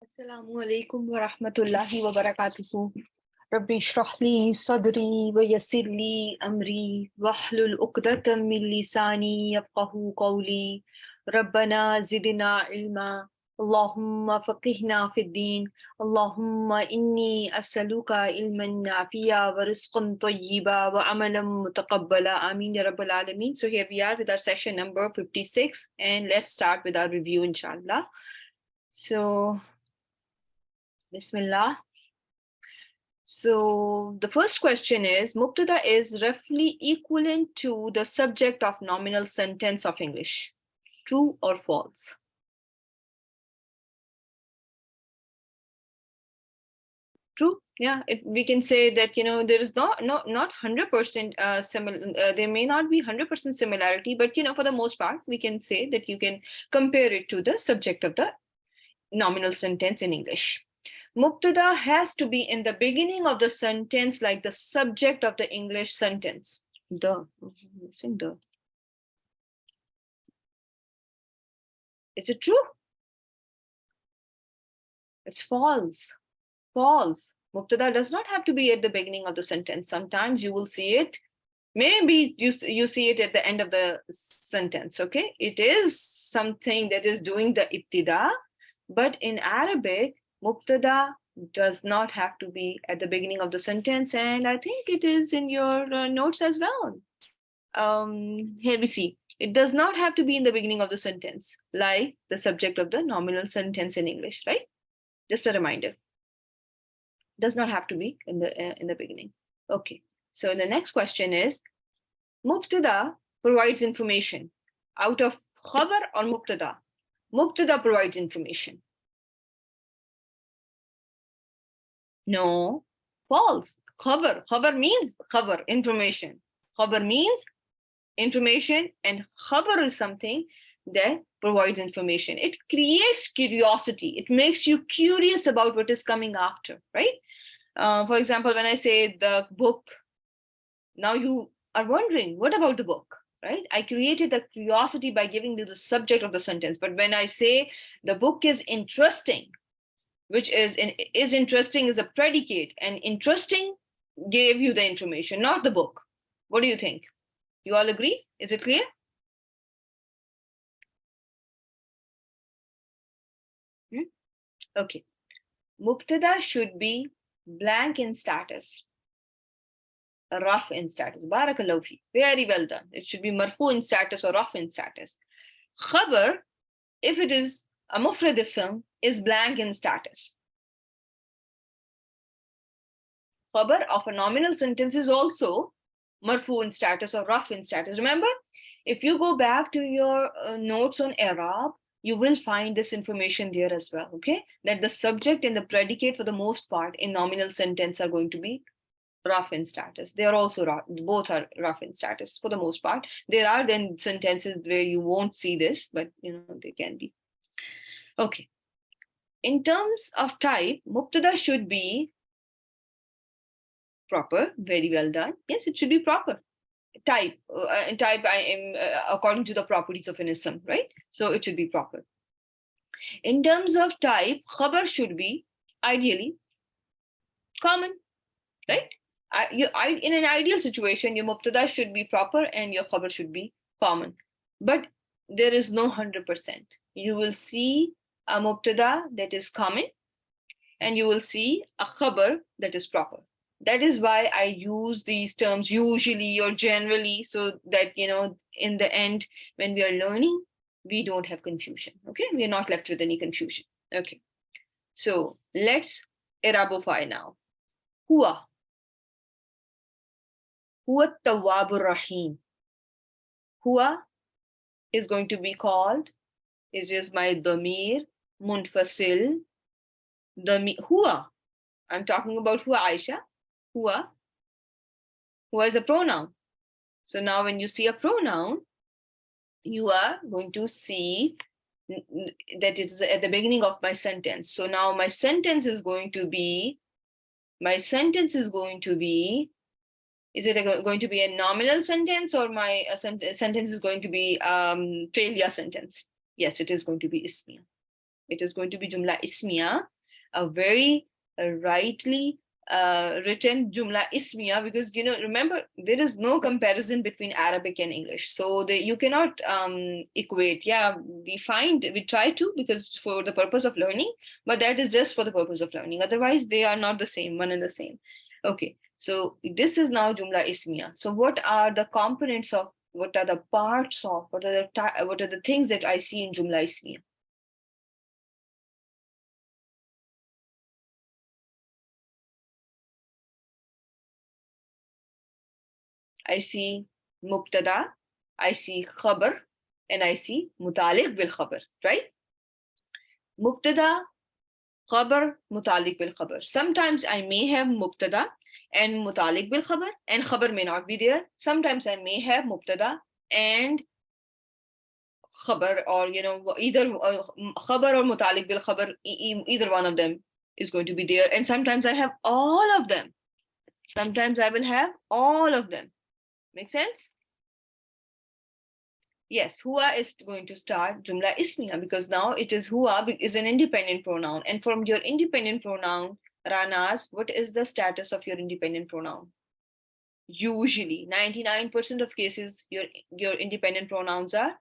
Assalamu alaikum wa rahmatullahi wa barakatuhu. Rabbi shrah li sadri wa yassir li amri wahlul uqdatam min lisani yafqahu qawli. Rabbana zidna ilma. Allahumma faqihna fid din. Allahumma inni as'aluka ilman nafiya wa rizqan tayyiba wa amalan mutaqabbala. Ameen ya Rabbal Alameen. So here we are with our session number 56 and let's start with our review inshallah. So Bismillah. So the first question is, Mubtada is roughly equivalent to the subject of nominal sentence of English. True or false? True. Yeah, we can say that, there is not 100% similar. There may not be 100% similarity, but, for the most part, we can say that you can compare it to the subject of the nominal sentence in English. Mubtada has to be in the beginning of the sentence like the subject of the English sentence. Missing the. Is it true? It's false. False. Mubtada does not have to be at the beginning of the sentence. Sometimes you will see it. Maybe you see it at the end of the sentence, okay? It is something that is doing the ibtida, but in Arabic, Mubtada does not have to be at the beginning of the sentence, and I think it is in your notes as well. Here we see. It does not have to be in the beginning of the sentence, like the subject of the nominal sentence in English, right? Just a reminder. Does not have to be in the beginning. Okay. So the next question is, Mubtada provides information. Out of khabar or Mubtada? Mubtada provides information. No, false. Khabar. Khabar means khabar, information. Khabar means information, and khabar is something that provides information. It creates curiosity. It makes you curious about what is coming after, right? For example, when I say the book, now you are wondering, what about the book, right? I created the curiosity by giving you the subject of the sentence. But when I say the book is interesting, which is interesting is a predicate, and interesting gave you the information, not the book. What do you think? You all agree? Is it clear? Okay. Mubtada should be blank in status, rough in status. Barakallahu fi. Very well done. It should be marfu in status or rough in status. Khabar, if it is a mufrad ism, is blank in status. Khabar of a nominal sentence is also marfu in status or rough in status. Remember, if you go back to your notes on Arab, you will find this information there as well, okay? That the subject and the predicate for the most part in nominal sentence are going to be rough in status. They are also rough, both are rough in status for the most part. There are then sentences where you won't see this, but they can be. Okay. In terms of type, Mubtada should be proper. Very well done. Yes, it should be proper. Type I am according to the properties of an ism, right? So it should be proper. In terms of type, khabar should be ideally common, right? In an ideal situation, your mubtada should be proper and your khabar should be common. But there is no 100%. You will see a mubtada that is common and you will see a khabar that is proper. That is why I use these terms usually or generally, so that, in the end, when we are learning, we don't have confusion, okay? We are not left with any confusion, okay? So let's Arabify now. Huwa. Huwa Tawwabur Rahim. Huwa is going to be called, it is my damir, munfasil, huwa. I'm talking about huwa Aisha. Huwa is a pronoun. So now when you see a pronoun, you are going to see that it is at the beginning of my sentence. So now my sentence is going to be, is it going to be a nominal sentence, or my sentence is going to be failure sentence? Yes, it is going to be ismiya. It is going to be Jumla Ismiya, a very rightly written Jumla Ismiya, because, remember, there is no comparison between Arabic and English. So you cannot equate. Yeah, we try to, because for the purpose of learning, but that is just for the purpose of learning. Otherwise, they are not the same, one and the same. Okay, so this is now Jumla Ismiya. So what are the components of, what are the parts of, what are the things that I see in Jumla Ismiya? I see mubtada, I see khabar, and I see mutaliq bil khabar, right? Mubtada, khabar, mutaliq bil khabar. Sometimes I may have mubtada and mutaliq bil khabar, and khabar may not be there. Sometimes I may have mubtada and khabar, or either khabar or mutaliq bil khabar, either one of them is going to be there. And sometimes I have all of them. Sometimes I will have all of them. Make sense? Yes, huwa is going to start Jumla Ismiya, because now it is huwa is an independent pronoun. And from your independent pronoun, Ranas, what is the status of your independent pronoun? Usually, 99% of cases, your independent pronouns are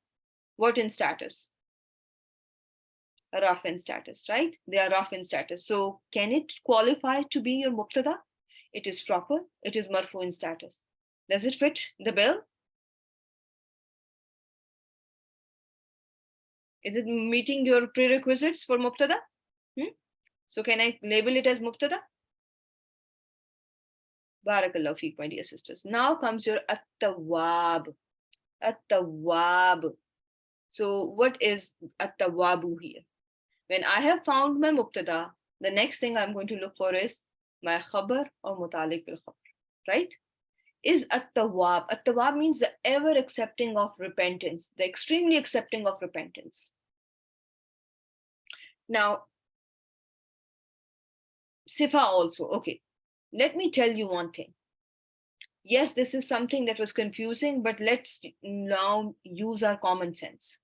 what in status? Rough in status, right? They are rough in status. So can it qualify to be your mubtada? It is proper. It is marfu in status. Does it fit the bill? Is it meeting your prerequisites for mubtada? So can I label it as mubtada? Barakallahu feek, my dear sisters. Now comes your at-tawwab. At-tawwab. So what is at-tawwabu here? When I have found my mubtada, the next thing I'm going to look for is my khabar or mutaliq bil khabar, right? Is at-tawwab. At-tawwab means the ever accepting of repentance, the extremely accepting of repentance. Now, sifa also. Okay, let me tell you one thing. Yes, this is something that was confusing, but let's now use our common sense.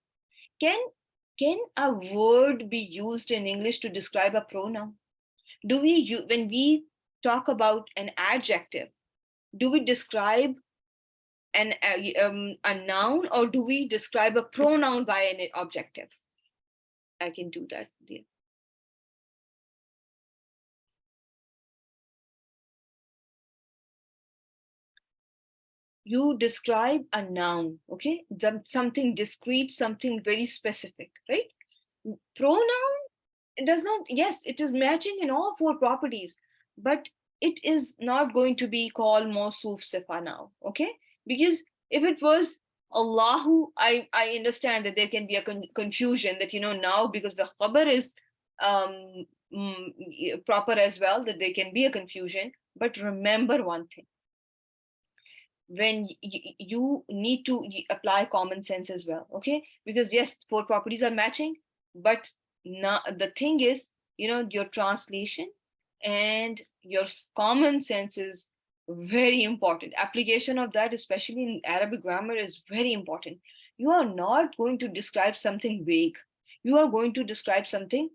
Can a word be used in English to describe a pronoun? When we talk about an adjective, do we describe a noun, or do we describe a pronoun by an adjective? I can do that, dear. You describe a noun, okay? Something discrete, something very specific, right? Pronoun, it does not, yes, it is matching in all four properties, but it is not going to be called mawsuf sifa now, okay? Because if it was Allahu, I understand that there can be a confusion that, now because the khabar is proper as well, that there can be a confusion. But remember one thing, when you need to apply common sense as well, okay? Because yes, four properties are matching, but now the thing is, your translation and your common sense is very important. Application of that, especially in Arabic grammar, is very important. You are not going to describe something vague. You are going to describe something,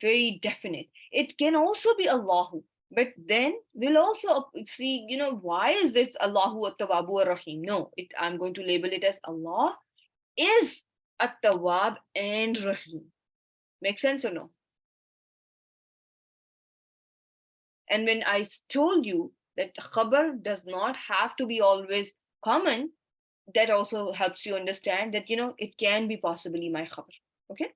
very definite. It can also be Allahu, but then we'll also see, why is it Allahu at-Tawwabu ar-Rahim? No, I'm going to label it as Allah is at-Tawwab and Rahim. Make sense or no? And when I told you that khabar does not have to be always common, that also helps you understand that, it can be possibly my khabar, okay?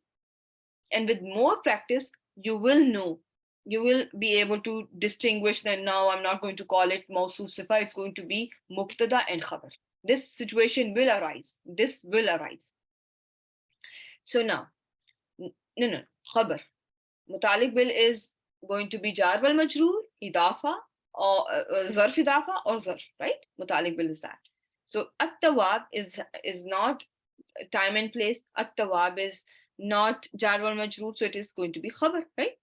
And with more practice, you will know, you will be able to distinguish that now I'm not going to call it mawsuf sifa, it's going to be mubtada and khabar. This situation will arise. This will arise. So now, no, khabar. Mutaliq bil is going to be jar wal majroor, idafa, or zarf idafa, or zarf, right? Mutaliq bil is that. So at-tawwab is not time and place. At-tawwab is not jar wal majroor, so it is going to be khabar, right?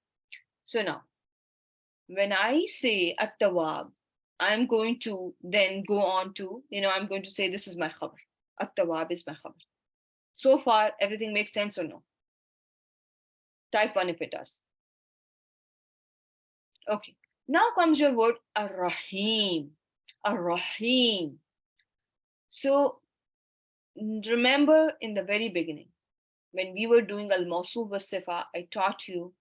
So now, when I say at-tawwab, I'm going to then go on to, I'm going to say this is my khabar. At-tawwab is my khabar. So far, everything makes sense or no? Type 1 if it does. Okay. Now comes your word Ar-Rahim. Ar-Rahim. So remember in the very beginning, when we were doing Al-Mawsuf wa Sifa, I taught you,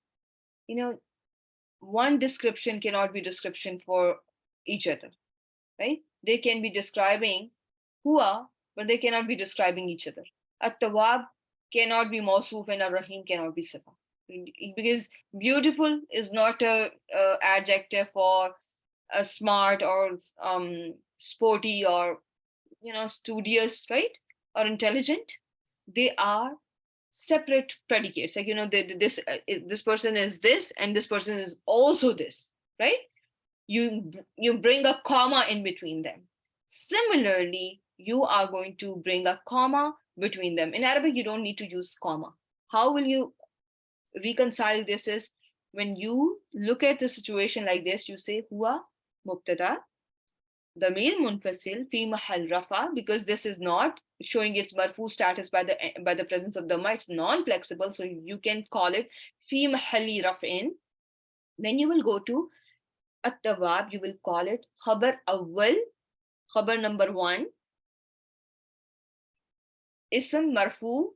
one description cannot be description for each other, right? They can be describing Hua, but they cannot be describing each other. At-Tawwab cannot be Mawsuf and Ar-Rahim cannot be Sifa. Because beautiful is not a adjective for a smart or sporty or studious, right? Or intelligent. They are separate predicates. Like this person is this and this person is also this, right? You bring a comma in between them. Similarly, you are going to bring a comma between them. In Arabic, you don't need to use comma. How will you reconcile this? Is when you look at the situation like this, you say huwa mubtada damir munfasil fi mahal rafa, because this is not showing its marfu status by the presence of dhamma. It's non-flexible, so you can call it fi mahali raf'in. Then you will go to at-tawwab, you will call it khabar awwal, khabar number 1, ism marfu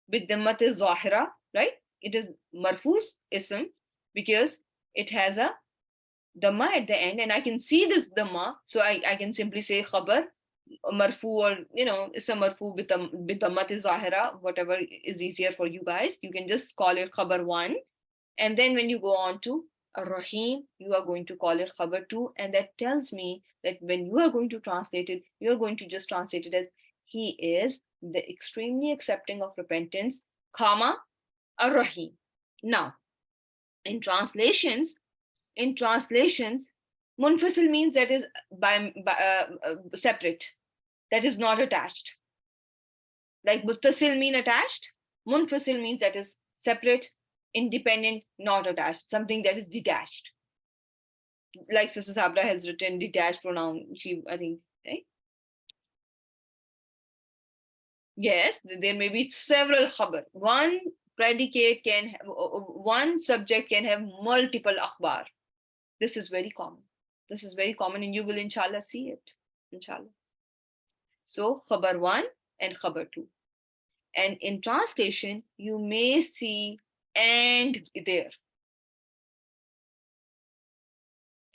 bid dhammat zahira, right? It is marfu's ism because it has a dhamma at the end, and I can see this dhamma, so I can simply say khabar marfu, or ism marfu bid dhammat zahira, whatever is easier for you guys. You can just call it khabar 1, and then when you go on to Ar-Rahim, you are going to call it khabar 2, and that tells me that when you are going to translate it, you are going to just translate it as he is the extremely accepting of repentance, comma Ar-Rahim. Now, in translations, munfasil means that is by separate, that is not attached. Like muttasil mean attached, munfasil means that is separate, independent, not attached, something that is detached. Like Sister Sabra has written detached pronoun, I think, right? Yes, there may be several khabar. One predicate can have, one subject can have multiple akhbar. This is very common. And you will inshallah see it. Inshallah. So khabar 1 and khabar 2. And in translation, you may see and there.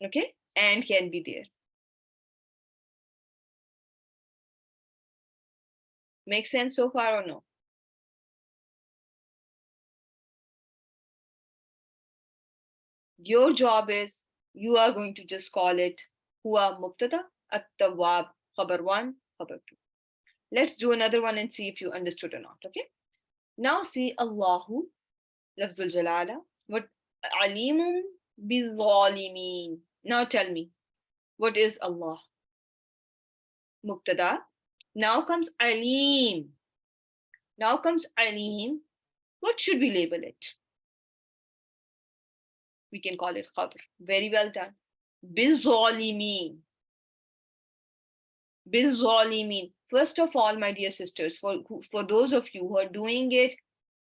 Okay? And can be there. Make sense so far or no? Your job is, you are going to just call it huwa mubtada, at-tawwab khabar 1, khabar 2. Let's do another one and see if you understood or not. Okay? Now see Allahu, lafzul jalala, what alimun bi-zalimin. Now tell me, what is Allah? Mubtada. Now comes alim. What should we label it? We can call it khabar. Very well done. Bi-zalimin. First of all, my dear sisters, for those of you who are doing it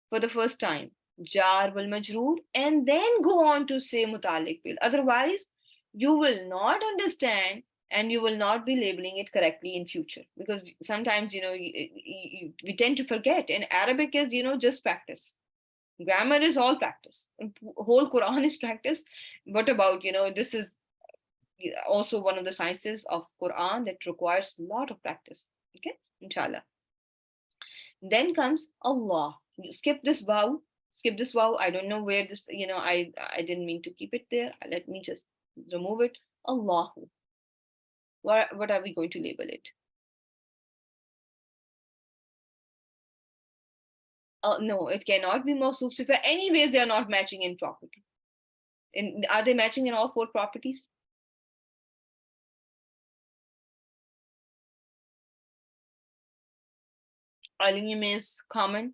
for the first time, jar wal majroor, and then go on to say mutalik bil. Otherwise, you will not understand and you will not be labeling it correctly in future, because sometimes we tend to forget. And Arabic is just practice. Grammar is all practice. Whole Quran is practice. What about this is also one of the sciences of Quran that requires a lot of practice. Okay, inshallah. Then comes Allah. You skip this vowel. I don't know where this, I didn't mean to keep it there. Let me just remove it. Allahu. What are we going to label it? No, it cannot be mawsuf sifa. Anyways, they are not matching in property. Are they matching in all 4 properties? Alim is common,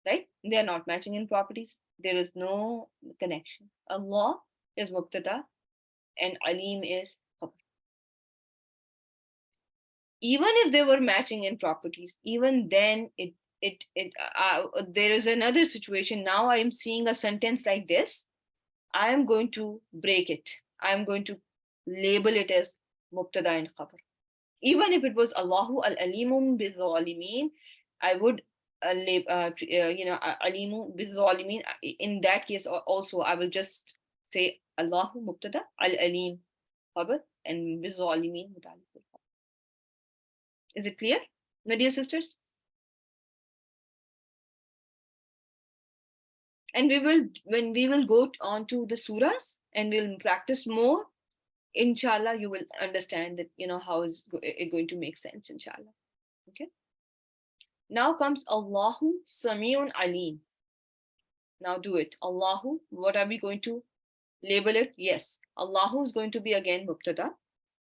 right? They are not matching in properties. There is no connection. Allah is mubtada and alim is khabar. Even if they were matching in properties, even then there is another situation. Now I am seeing a sentence like this. I am going to break it. I am going to label it as mubtada and khabar. Even if it was Allahu al-alimun bil-zalimin, I would alimu bil-zalimin. In that case also, I will just say Allahu mubtada, al-alim khabar, and bil-zalimin muta'alliq bil khabar. Is it clear, my dear sisters? And when we will go on to the surahs and we'll practice more, inshallah, you will understand that, how is it going to make sense, inshallah. Okay. Now comes Allahu Sami'un Alim. Now do it. Allahu, what are we going to label it? Yes, Allahu is going to be again mubtada.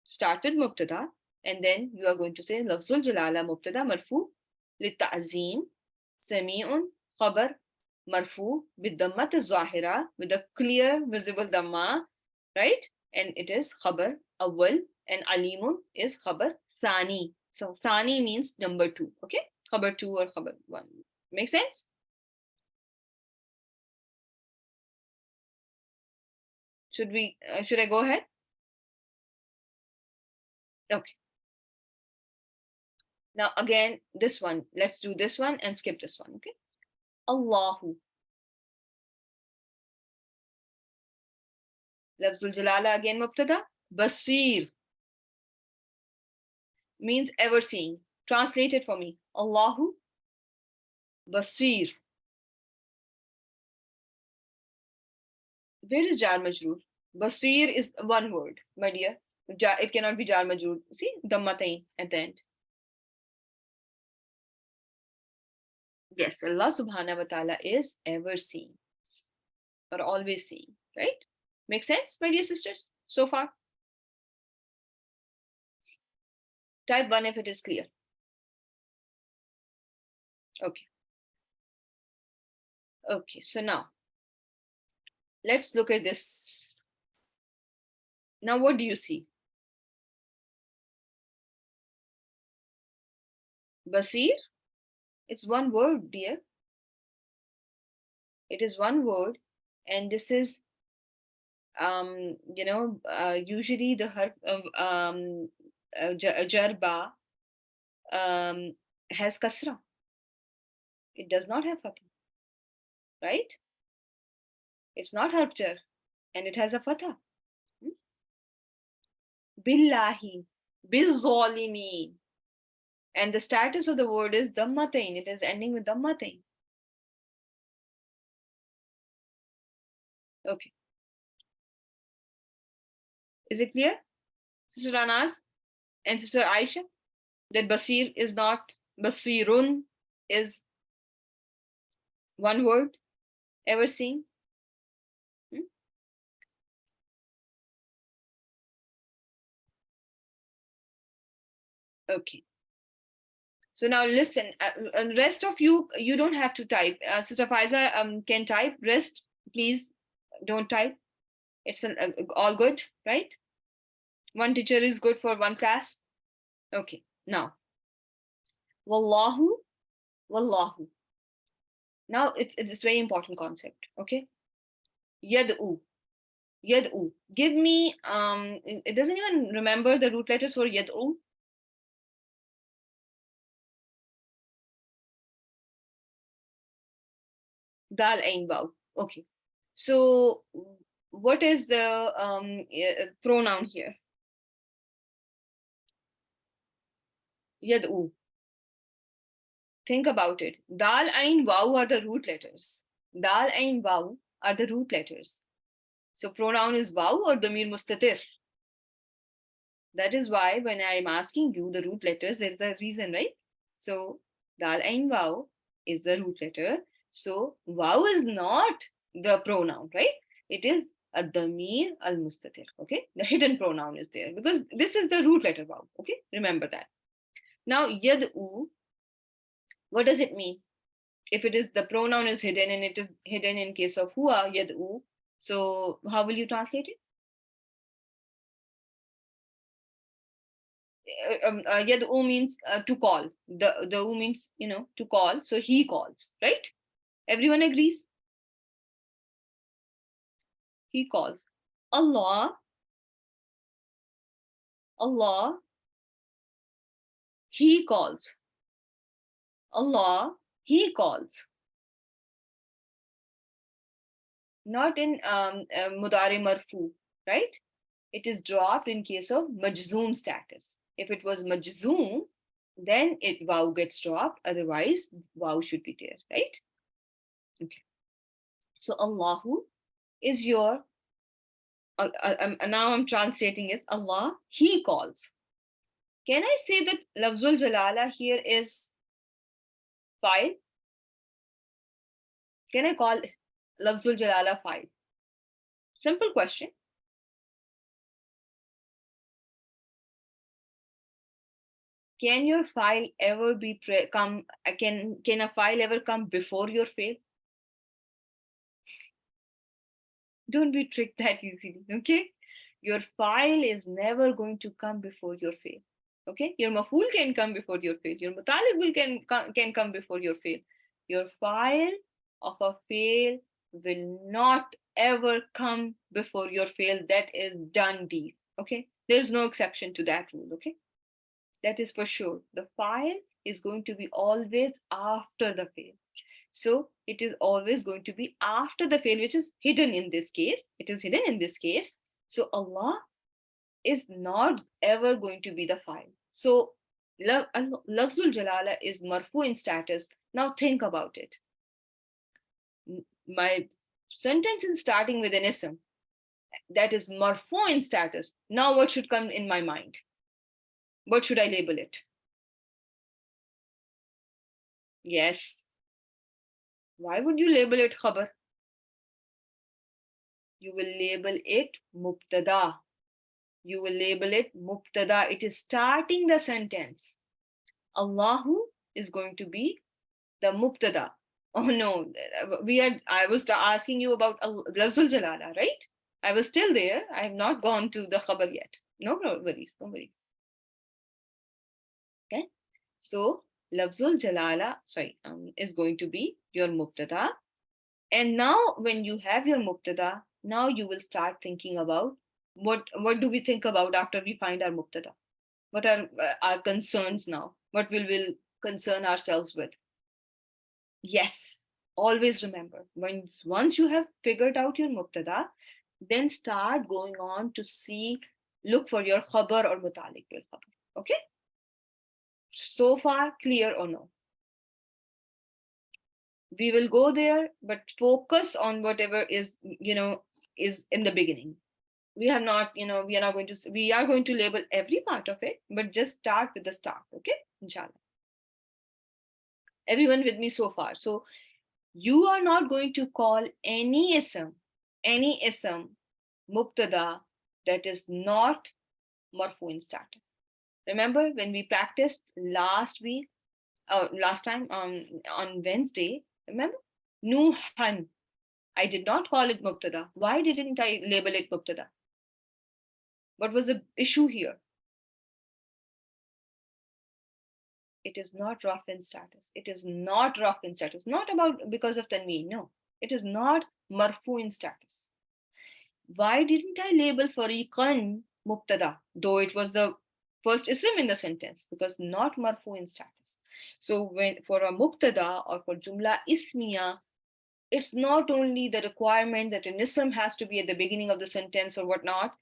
Start with mubtada, and then you are going to say Lafzul Jalala mubtada marfu litta'zim, Sami'un khabar marfu with dhammat zahira, with a clear visible dhamma, right? And it is khabar awwal, and alimun is khabar thani. So thani means number 2. Okay, khabar 2 or khabar 1. Make sense? Should I go ahead? Okay. Now again, this one. Let's do this one and skip this one. Okay. Allahu. Lafzul Jalala again mubtada. Basir means ever seeing. Translate it for me. Allahu Basir. Where is jar majroor? Basir is one word, my dear. It cannot be jar majroor. See, dammatain at the end. Yes, Allah subhanahu wa ta'ala is ever seeing or always seeing, right? Make sense, my dear sisters, so far? Type 1 if it is clear. Okay. Okay, so now let's look at this. Now, what do you see? Basir? It's one word, dear. It is one word, and this is, usually the harf jarba has kasra. It does not have fatha, right? It's not harf jar, and it has a fatha. Billahi, bizzalimin. And the status of the word is dammatain. It is ending with dammatain. Okay. Is it clear, Sister Anas and Sister Aisha, that Basir is not, Basirun is one word, ever seen? Okay. So now listen, rest of you don't have to type. Sister Faiza can type. Rest, please don't type. It's all good, right? One teacher is good for one class. Okay, now. Wallahu, wallahu. Now it's a very important concept, okay? Yad'u, yad'u. Give me, it doesn't even remember the root letters for yad'u. Dal ain waw. Okay. So what is the pronoun here? Yad'u. Think about it. Dal ain waw are the root letters. Dal ain waw are the root letters. So pronoun is waw or damir mustatir. That is why when I am asking you the root letters, there is a reason, right? So dal ain waw is the root letter. So waw is not the pronoun, right? It is a damir al-mustatir, okay? The hidden pronoun is there because this is the root letter waw, okay? Remember that. Now yad'u, what does it mean? If it is the pronoun is hidden and it is hidden in case of huwa, yad'u, so how will you translate it? yad'u means to call. The u means, to call. So he calls, right? Everyone agrees? He calls. Allah, Allah, he calls. Allah, he calls. Not in mudari marfu, right? It is dropped in case of majzoom status. If it was majzoom, then waw gets dropped. Otherwise, waw should be there, right? Okay. So Allahu is your, now I'm translating it, Allah, he calls. Can I say that Lafzul Jalala here is fa'il? Can I call Lafzul Jalala fa'il? Simple question. Can your fa'il ever be can a fa'il ever come before your fail? Don't be tricked that easily, okay? Your fa'il is never going to come before your fail. Okay, your maf'ul can come before your fail. Your mutaliq can come before your fail. Your fa'il of a fail will not ever come before your fail. That is done deal. Okay, there's no exception to that rule. Okay, that is for sure. The fa'il is going to be always after the fail. So it is always going to be after the fail, which is hidden in this case. It is hidden in this case. So Allah is not ever going to be the fa'il. So Lafzul Jalala is marfu in status. Now think about it. My sentence is starting with an ism that is marfu in status. Now what should come in my mind? What should I label it? Yes. Why would you label it khabar? You will label it mubtada. You will label it mubtada. It is starting the sentence. Allahu is going to be the mubtada. Oh no, I was asking you about Lafzul Jalala, right? I was still there. I have not gone to the khabar yet. No worries, no worries. Okay, so Lafzul Jalala, is going to be your mubtada. And now when you have your mubtada, now you will start thinking about what do we think about after we find our mubtada? What are our concerns now? What will concern ourselves with? Yes, always remember, once you have figured out your mubtada, then start going on to look for your khabar or mutaliq bil khabar. Okay? So far, clear or no? We will go there, but focus on whatever is in the beginning. We are not going to label every part of it, but just start with the start. Okay, inshallah. Everyone with me so far? So you are not going to call any ism mubtada that is not marfu in status. Remember when we practiced last time on Wednesday, remember? Nuhan. I did not call it mubtada. Why didn't I label it mubtada? What was the issue here? It is not rough in status. It is not rough in status. Not because of tanween. No, it is not marfu in status. Why didn't I label fariqan mubtada, though it was the first ism in the sentence? Because not marfu in status. So when for a mubtada or for jumla ismiya, it's not only the requirement that an ism has to be at the beginning of the sentence or whatnot.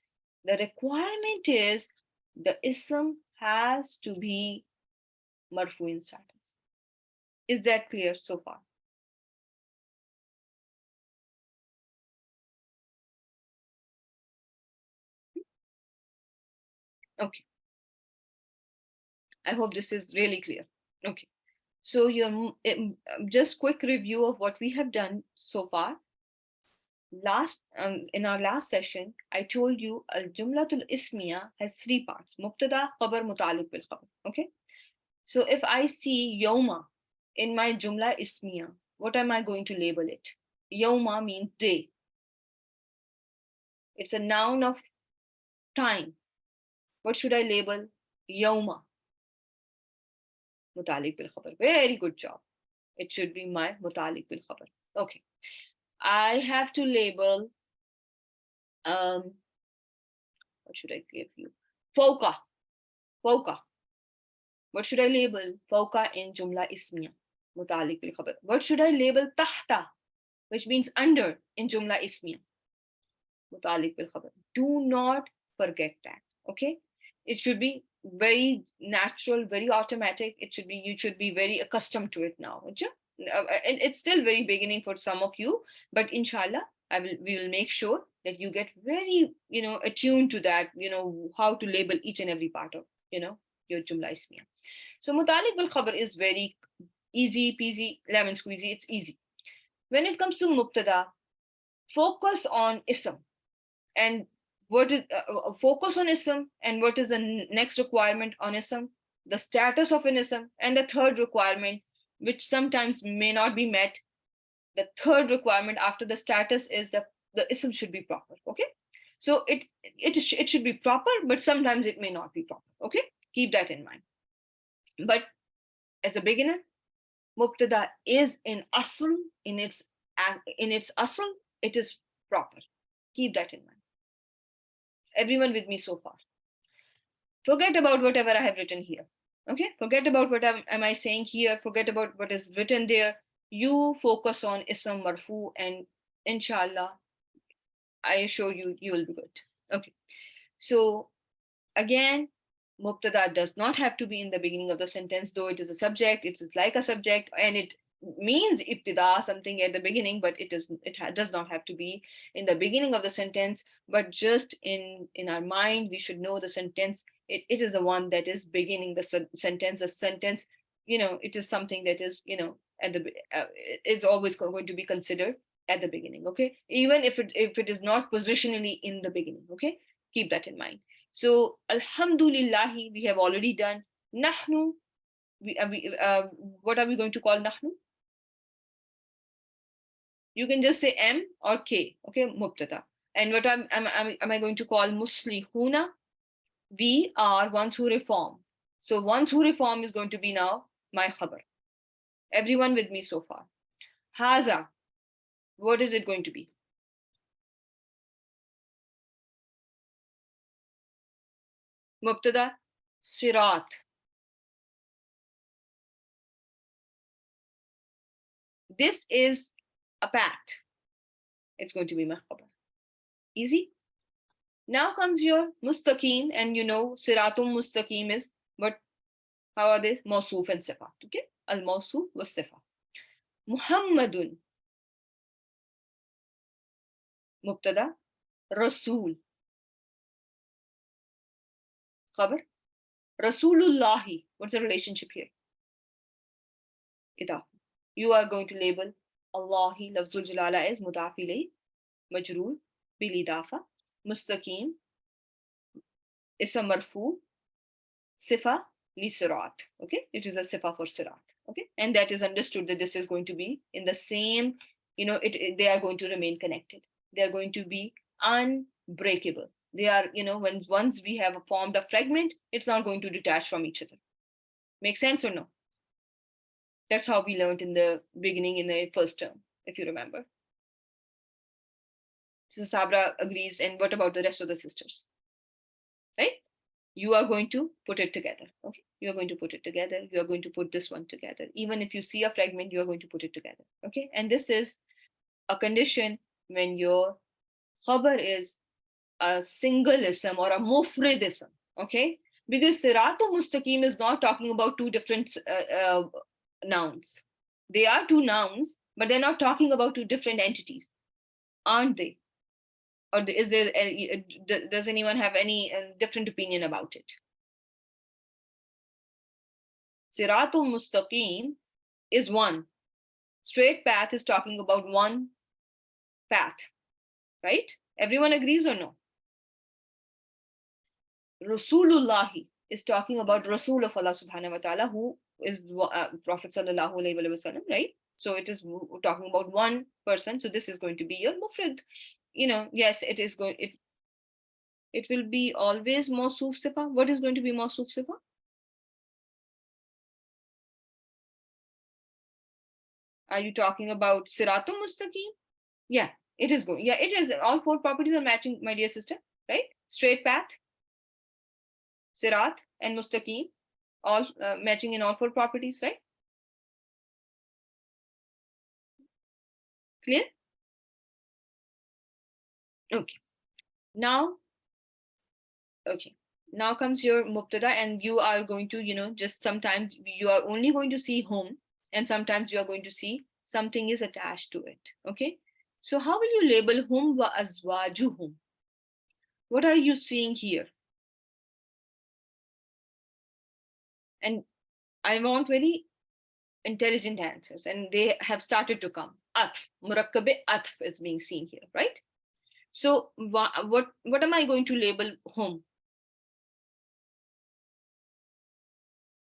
The requirement is the ism has to be marfu in status. Is that clear so far? Okay. I hope this is really clear. Okay. So just quick review of what we have done so far. In our last session, I told you al-jumlatul ismiya has 3 parts: mubtada, khabar, mutaliq bil khabar. Okay. So if I see yawma in my jumla ismiya, what am I going to label it? Yawma means day. It's a noun of time. What should I label? Yawma. Mutalik bil khabar. Very good job. It should be my mutalik bil khabar. Okay. I have to label, what should I give you? Fawqa. Fawqa. What should I label? Fawqa in Jumla Ismiya. Mutalik bil khabar. What should I label? Tahta, which means under in Jumla Ismiya. Mutalik bil khabar. Do not forget that. Okay? It should be very natural, very automatic. You should be very accustomed to it now. And it's still very beginning for some of you, but inshallah, we will make sure that you get very, attuned to that, how to label each and every part of, your Jumla Ismiya. So Mutalik bil khabar is very easy peasy, lemon squeezy. It's easy. When it comes to Mubtada, focus on ism. And what is focus on ism, and what is the next requirement on ism? The status of an ism, and the third requirement, which sometimes may not be met. The third requirement after the status is the ism should be proper. Okay, so it should be proper, but sometimes it may not be proper. Okay, keep that in mind. But as a beginner, Mubtada is in asl, in its asl, it is proper. Keep that in mind. Everyone with me so far? Forget about whatever I have written here. Okay, forget about what am I saying here. Forget about what is written there. You focus on ism marfu, and inshallah, I assure you, you will be good. Okay, so again, Mubtada does not have to be in the beginning of the sentence, though it is a subject. It is like a subject, and it means ibtida, something at the beginning, but it does not have to be in the beginning of the sentence. But just in our mind, we should know the sentence. It is the one that is beginning the sentence. A sentence, it is something that is, at the is always going to be considered at the beginning. Okay, even if it is not positionally in the beginning. Okay, keep that in mind. So alhamdulillahi, we have already done. Nahnu, what are we going to call nahnu? You can just say M or K. Okay, mubtada. And what am I going to call muslihuna? We are ones who reform. So ones who reform is going to be now my khabar. Everyone with me so far? Haza, what is it going to be? Mubtada, sirat. This is a path. It's going to be my khabar. Easy. Now comes your mustaqim, and siratum mustaqim is, but how are they? Mawsuf and sifa. Okay, al mawsuf was sifa. Muhammadun, mubtada, rasul, khabar. Rasulullahi, what's the relationship here? Idafa. You are going to label Allahi, lafzul jalala is mudaf ilayh, majroor, bil idafa, mustaqim, ism marfu, sifa li sirat. Okay, it is a sifa for sirat. Okay, and that is understood that this is going to be in the same, they are going to remain connected. They are going to be unbreakable. They are, once we have formed a fragment, it's not going to detach from each other. Make sense or no? That's how we learned in the beginning, in the first term, if you remember. So Sabra agrees. And what about the rest of the sisters? Right? You are going to put it together. Okay, you are going to put it together. You are going to put this one together. Even if you see a fragment, you are going to put it together. Okay, and this is a condition when your khabar is a single ism or a mufrid ism. Okay, because siratu mustaqim is not talking about two different nouns. They are two nouns, but they're not talking about two different entities, aren't they? Or is there does anyone have any different opinion about it? Siratul mustaqim is one. Straight path is talking about one path, right? Everyone agrees or no? Rasulullahi is talking about Rasul of Allah subhanahu wa ta'ala, who is Prophet sallallahu alaihi wasallam, right? So it is talking about one person. So this is going to be your mufrid. Yes, it is going. it will be always mawsoof sifa. What is going to be mawsoof sifa? Are you talking about siratum mustaqim? Yeah, it is going. Yeah, it is. All four properties are matching, my dear sister, right? Straight path, sirat, and mustaqim, all matching in all four properties, right? Clear? Okay. Now, okay. Now comes your mubtada, and you are going to, just sometimes you are only going to see home, and sometimes you are going to see something is attached to it. Okay. So how will you label hum wa azwajuhum? What are you seeing here? And I want very intelligent answers, and they have started to come. Atf, murakkabe atf is being seen here, right? So what am I going to label home?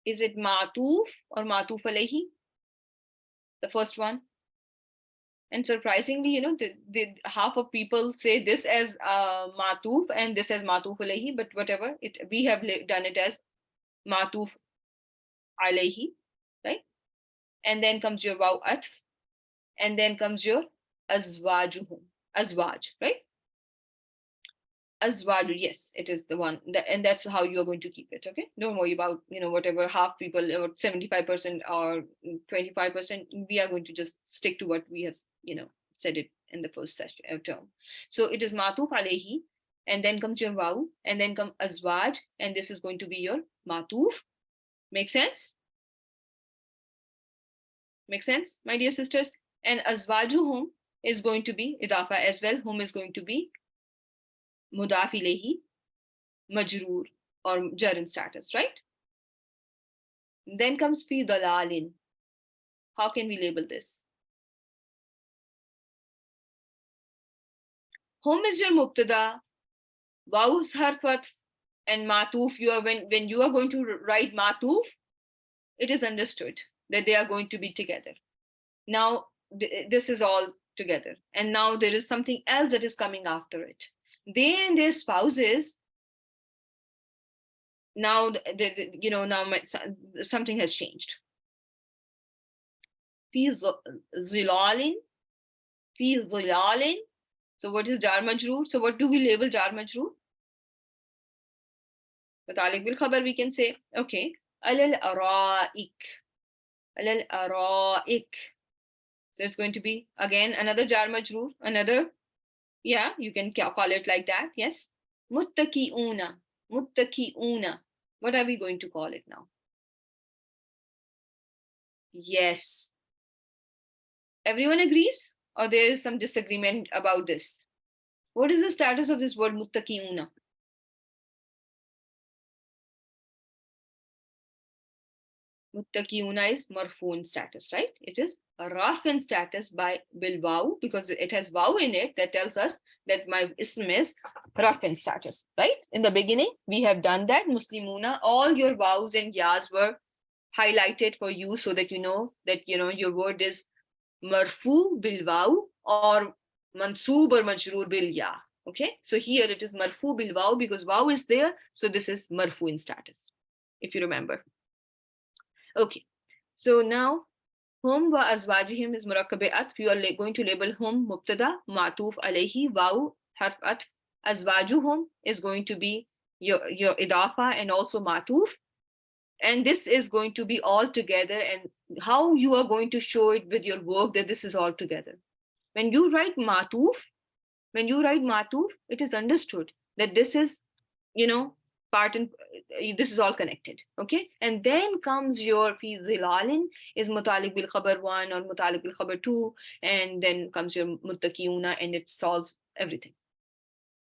Is it ma'tuf or ma'tuf alayhi? The first one. And surprisingly, the half of people say this as ma'tuf and this as ma'tuf alayhi, but whatever, we have done it as ma'tuf alayhi, right? And then comes your waw atf, and then comes your azwajuhum, azwaj, right? Azwaju, yes, it is the one, and that's how you are going to keep it. Okay, don't worry about whatever half people or 75% or 25%. We are going to just stick to what we have said it in the first session term. So it is matuf alayhi, and then comes your waw, and then come azwaj, and this is going to be your matuf. Make sense? Make sense, my dear sisters? And azwajuhum is going to be idafa as well. Hum is going to be mudaf ilayhi, majroor, or jar in status, right? Then comes fi dalalin. How can we label this? Hum is your mubtada, waw is harf, and matuf. When you are going to write matuf, it is understood that they are going to be together. Now this is all together, and now there is something else that is coming after it. They and their spouses. Now something has changed. Fi zilalin, fi zilalin. So what is jar majroor? So what do we label jar majroor? Mutaliq bil khabar, we can say, okay, alal araik, alal araik. So it's going to be again another jar majroor, another, yeah, you can call it like that. Yes, muttaqiuna, muttaqiuna. What are we going to call it now? Yes, everyone agrees, or there is some disagreement about this? What is the status of this word muttaqiuna? Muttaqiuna is marfoon status, right? It is a rafin status by bil waw, because it has waw in it that tells us that my ism is rafin status, right? In the beginning, we have done that. Muslimuna, all your waws and yas were highlighted for you so that you know that your word is marfu bil waw or mansoob or majroor bil ya. Okay, so here it is marfu bil waw because waw is there, so this is marfu in status, if you remember. Okay, so now hum wa azwajihim is murakkabe atf. You are going to label hum mubtada, matuf alayhi, waw harf atf. Azwajuhum is going to be your idafa and also matuf, and this is going to be all together. And how you are going to show it with your work that this is all together? When you write matuf, it is understood that this is part and this is all connected. Okay, and then comes your fi zilalin is mutaliq bil khabar 1 or mutaliq bil khabar 2, and then comes your muttaqiuna, and it solves everything.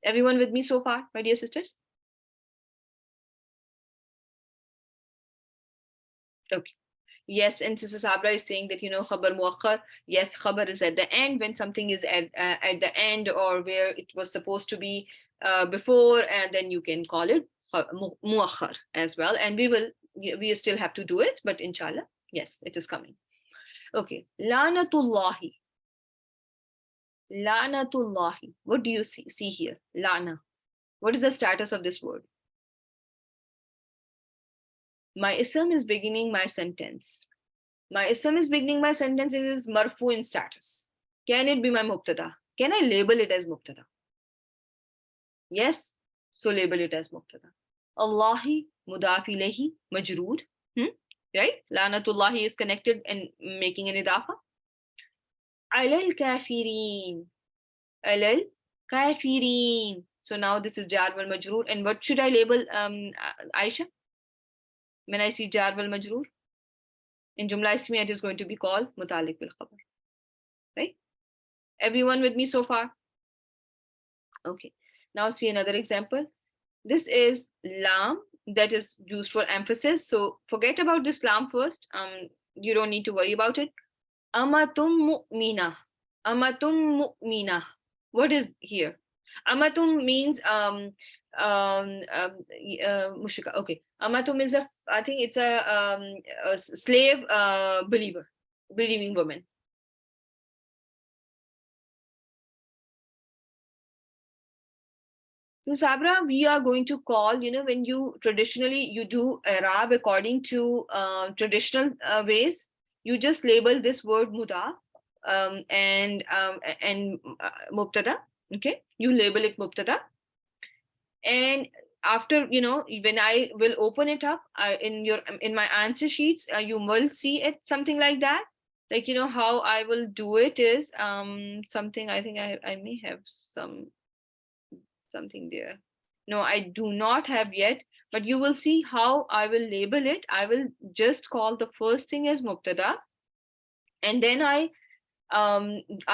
Everyone with me so far, my dear sisters? Okay. Yes, and Sister Sabra is saying that khabar muakhar. Yes, khabar is at the end when something is at the end or where it was supposed to be before, and then you can call it muakhar as well. And we still have to do it, but inshallah, yes, it is coming. Okay, lanatullahi. Lanatullahi. What do you see here? Lana. What is the status of this word? My ism is beginning my sentence. My ism is beginning my sentence. It is marfu in status. Can it be my mubtada? Can I label it as mubtada? Yes. So label it as mubtada. Allahi mudaf ilayhi majroor. Right? Lanatullahi is connected and making an idafa. Alal kafirin. Alal kafirin. So now this is jar wal majroor. And what should I label, Aisha? When I see jar wal majroor? In Jumla Ismiya, it is going to be called mutalik bil khabar. Right? Everyone with me so far? Okay. Now see another example. This is lam that is used for emphasis. So forget about this lam first. You don't need to worry about it. Amatum mu'mina. Amatum mu'mina. What is here? Amatum means mushrika. Okay. Amatum is I think it's a slave believer, believing woman. So Sabra, we are going to call, when you traditionally you do Arab according to traditional ways, you just label this word mudaf and mubtada. Okay, you label it mubtada, and after when I will open it up in my answer sheets, you will see it something like that. Like how I will do it is something. I think I may have something there. No, I do not have yet, but you will see how I will label it. I will just call the first thing as mubtada, and then I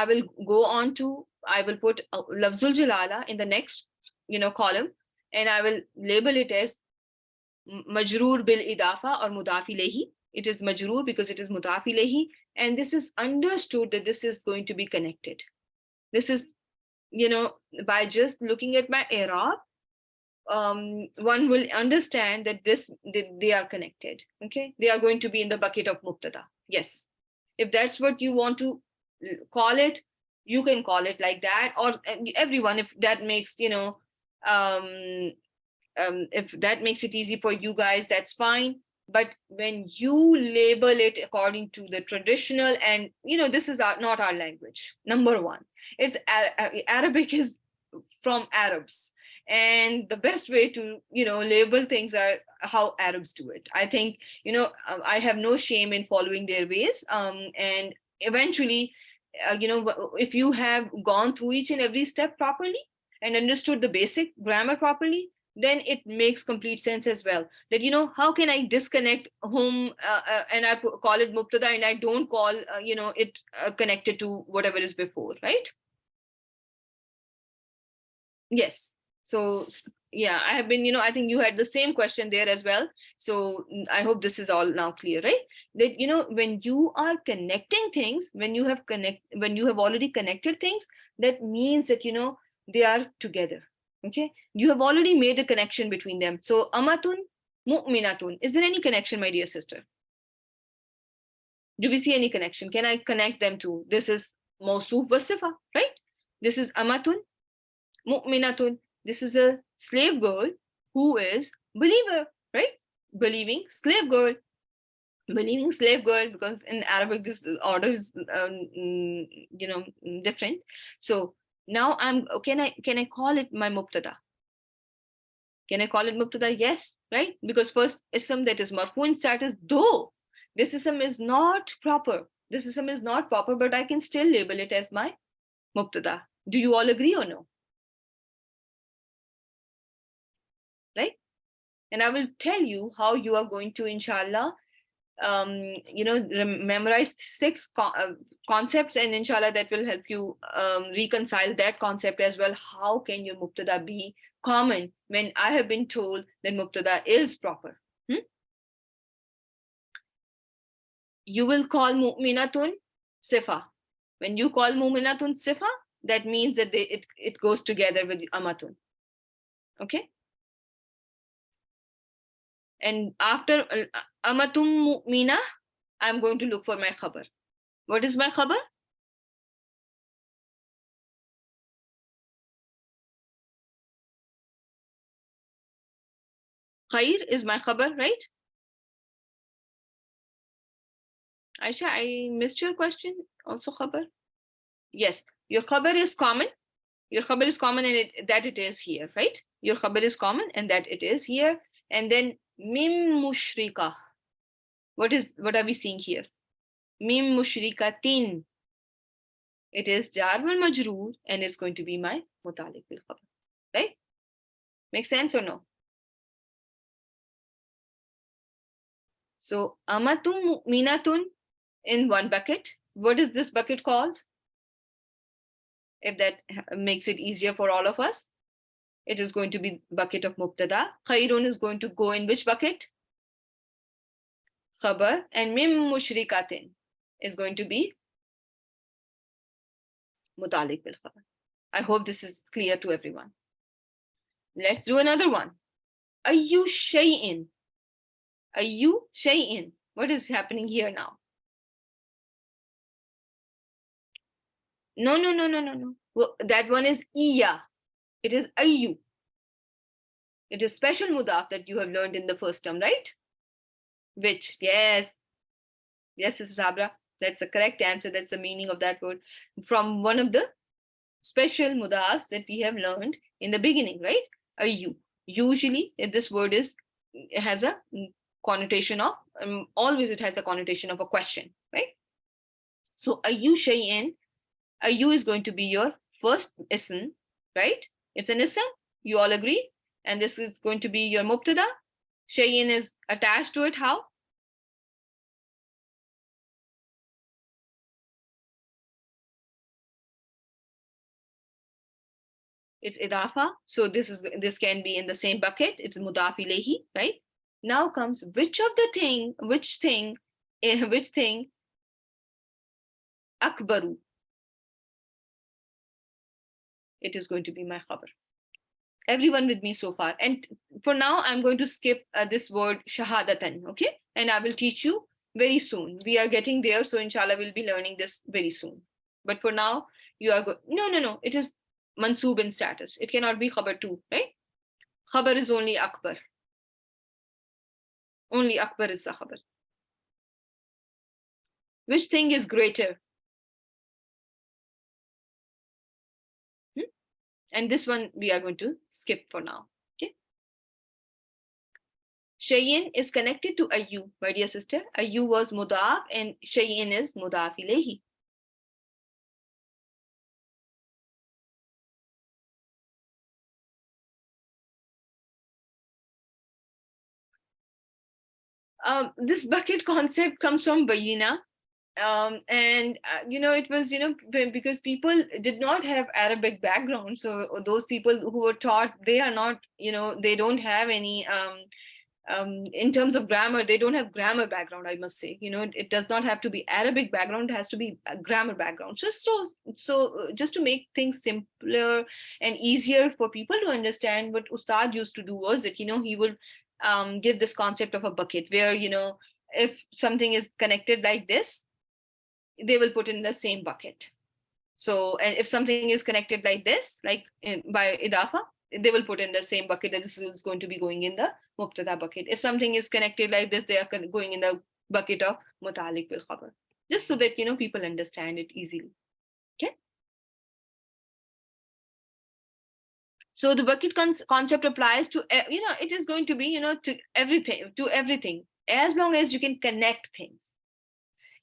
will go on to, I will put lafzul jalala in the next column, and I will label it as majroor bil idafa or mudaf ilayhi. It is majroor because it is mudaf ilayhi, and this is understood that this is going to be connected. This is by just looking at my i'rab, one will understand that they are connected. Okay, they are going to be in the bucket of mubtada. Yes, if that's what you want to call it, you can call it like that, or everyone, if that makes if that makes it easy for you guys, that's fine. But when you label it according to the traditional, and this is not our language, number one, it's Arabic is from Arabs, and the best way to label things are how Arabs do it. I think I have no shame in following their ways, and eventually if you have gone through each and every step properly and understood the basic grammar properly, then it makes complete sense as well. That how can I disconnect home and I call it mubtada, and I don't call it connected to whatever is before, right? Yes. So yeah, I have been I think you had the same question there as well. So I hope this is all now clear, right? That when you are connecting things, when you have already connected things, that means that they are together. Okay, you have already made a connection between them. So amatun mu'minatun, is there any connection, my dear sister? Do we see any connection? Can I connect them to, this is mawsuf wa sifa, right? This is amatun mu'minatun. This is a slave girl who is believer, right? Believing slave girl. Believing slave girl, because in Arabic this order is different. So now can I call it my mubtada? Can I call it mubtada? Yes, right? Because first ism that is marfu in status, though this ism is not proper. This ism is not proper, but I can still label it as my mubtada. Do you all agree or no? Right? And I will tell you how you are going to, inshallah, memorize 6 concepts, and inshallah that will help you reconcile that concept as well. How can your mubtada be common when I have been told that mubtada is proper? You will call mu'minatun sifa. When you call mu'minatun sifa, that means that it goes together with amatun. Okay. And after amatum mu'mina, I'm going to look for my khabar. What is my khabar? Khair is my khabar, right? Aisha, I missed your question. Also khabar? Yes, your khabar is common. Your khabar is common and that it is here, right? Your khabar is common and that it is here. And then mim mushrika. What are we seeing here? Mim mushrikatin. It is jar wal majroor and it's going to be my mutaliq bil khabar, right? Make sense or no? So amatum mu'minatun in one bucket. What is this bucket called? If that makes it easier for all of us, it is going to be bucket of mubtada. Khairun is going to go in which bucket? Khabar. And mim mushrikatin is going to be mutaliq bil khabar. I hope this is clear to everyone. Let's do another one. Ayyu shay'in. Ayyu shay'in. What is happening here now? No. Well, that one is iya. It is ayyu. It is special mudaf that you have learned in the first term, right? Which? Yes, Sabra. That's the correct answer. That's the meaning of that word from one of the special mudafs that we have learned in the beginning, right? Ayyu. Usually, this word has a connotation of always it has a connotation of a question, right? So ayyu shay'in. Ayyu is going to be your first ism, right? It's an ism. You all agree? And this is going to be your mubtada. Shay'in is attached to it. How? It's idafa. So this can be in the same bucket. It's mudaf ilayhi, right? Now comes which thing akbaru. It is going to be my khabar. Everyone with me so far. And for now, I'm going to skip this word shahadatan, okay? And I will teach you very soon. We are getting there, so inshallah, we'll be learning this very soon. But for now, you are going, no. It is mansoob in status. It cannot be khabar too, right? Khabar is only akbar. Only akbar is the khabar. Which thing is greater? And this one we are going to skip for now. Okay. Shay'in is connected to ayyu, my dear sister. Ayyu was mudaf and shay'in is mudaf ilayhi. This bucket concept comes from Bayina. It was because people did not have Arabic background, so those people who were taught, they are not, they don't have any in terms of grammar, they don't have grammar background, I must say. It does not have to be Arabic background, it has to be a grammar background. Just to make things simpler and easier for people to understand, what Ustad used to do was that he would give this concept of a bucket where if something is connected like this, they will put in the same bucket. So, and if something is connected like this, like by idafa, they will put in the same bucket that this is going to be going in the mubtada bucket. If something is connected like this, they are going in the bucket of mutaliq bil khabar. Just so that people understand it easily. Okay. So the bucket concept applies to it is going to be to everything as long as you can connect things.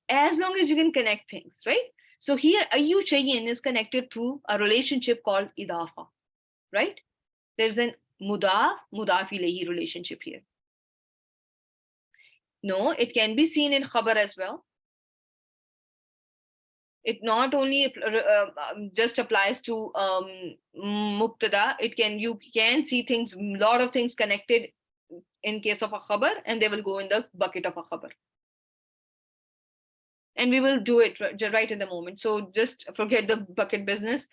As long as you can connect things, right? So here ayyu shay'in is connected through a relationship called idafa, right? There's an mudaf ilayhi relationship here. No, it can be seen in khabar as well. It not only just applies to mubtada. You can see things, a lot of things connected in case of a khabar, and they will go in the bucket of a khabar. And we will do it right in the moment. So just forget the bucket business.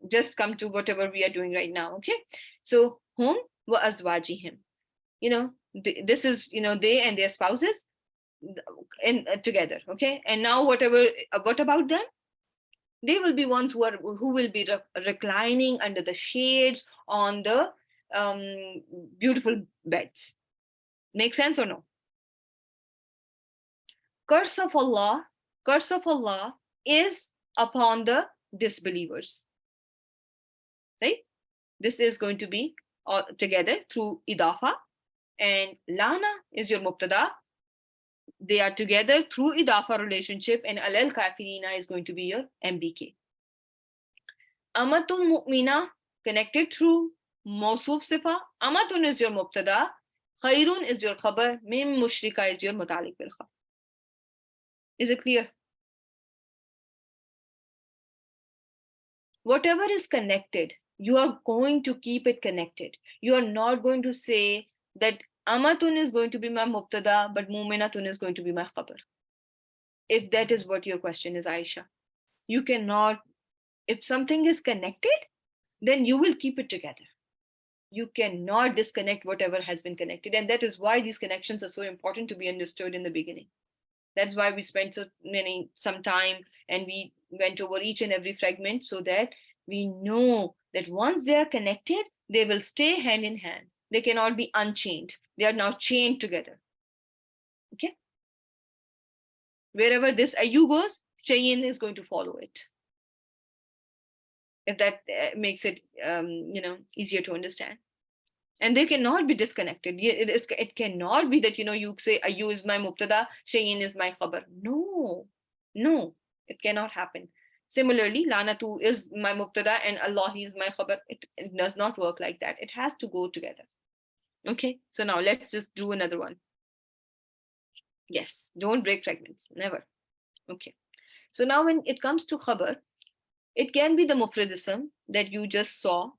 Just come to whatever we are doing right now. Okay. So hum wa azwajihim. This is they and their spouses together. Okay. And now what about them? They will be ones who will be reclining under the shades on the beautiful beds. Make sense or no? Curse of Allah is upon the disbelievers. Right? This is going to be all together through idafa, and lana is your mubtada. They are together through idafa relationship, and alal kafirina is going to be your mbk. Amatun mu'mina connected through mawsuf sifa. Amatun is your mubtada. Khairun is your khabar. Mim mushrika is your mutalik bil khabar. Is it clear? Whatever is connected, you are going to keep it connected. You are not going to say that amatun is going to be my mubtada, but mu'minatun is going to be my khabar. If that is what your question is, Aisha, you cannot, if something is connected, then you will keep it together. You cannot disconnect whatever has been connected. And that is why these connections are so important to be understood in the beginning. That's why we spent some time and we went over each and every fragment so that we know that once they are connected, they will stay hand in hand. They cannot be unchained. They are now chained together. Okay? Wherever this ayu goes, shayin is going to follow it. If that makes it easier to understand. And they cannot be disconnected. It cannot be that you say ayu is my mubtada, shayin is my khabar. No, it cannot happen. Similarly, lanatu is my mubtada and Allah is my khabar. It does not work like that. It has to go together. Okay, so now let's just do another one. Yes, don't break fragments, never. Okay, so now when it comes to khabar, it can be the mufradism that you just saw,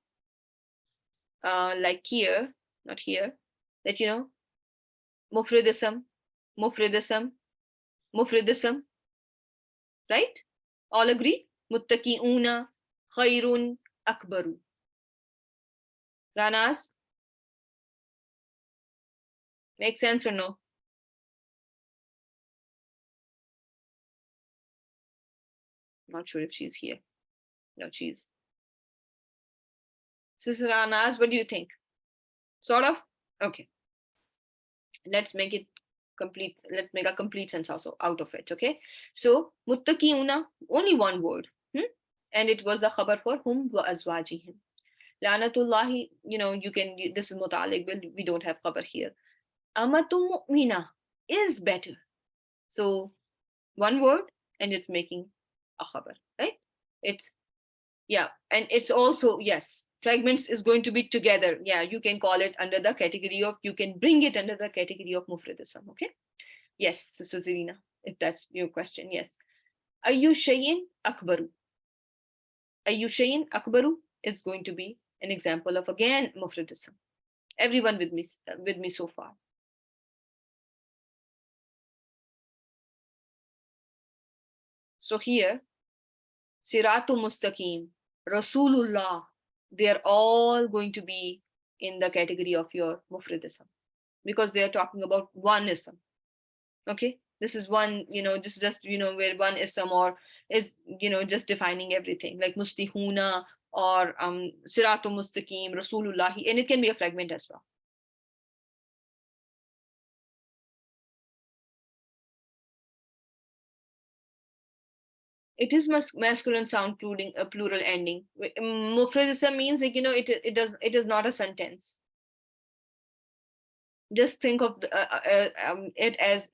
like here, not here, that mufradism, right? All agree? Muttaqi'una khairun akbaru. Ranas? Make sense or no? Not sure if she's here. No, she's. Sister Ranas, what do you think? Sort of? Okay. Let's make it complete. Let's make a complete sense also out of it. Okay. So muttaqi'una, only one word. And it was the khabar for hum wa azwajihim. Lanatullahi, you can, this is mutalik, we don't have khabar here. Amatum mu'mina is better. So one word and it's making a khabar, right? It's, yeah, and it's also, yes, fragments is going to be together. Yeah, you can call it under the category of, you can bring it under the category of mufradism. Okay. Yes, Sister Zarina, if that's your question. Yes. Ayyu shayin akbaru. Ayyu shayin akbaru is going to be an example of, again, mufradism. Everyone with me so far. So here, Siratu Mustaqim, Rasulullah, they are all going to be in the category of your mufradism because they are talking about one ism. Okay, this is one, just where one ism or is, just defining everything, like Mustihuna or Siratu Mustaqim, Rasulullahi, and it can be a fragment as well. It is masculine sound including a plural ending. Mufradism means, like, it is not a sentence. Just think of it as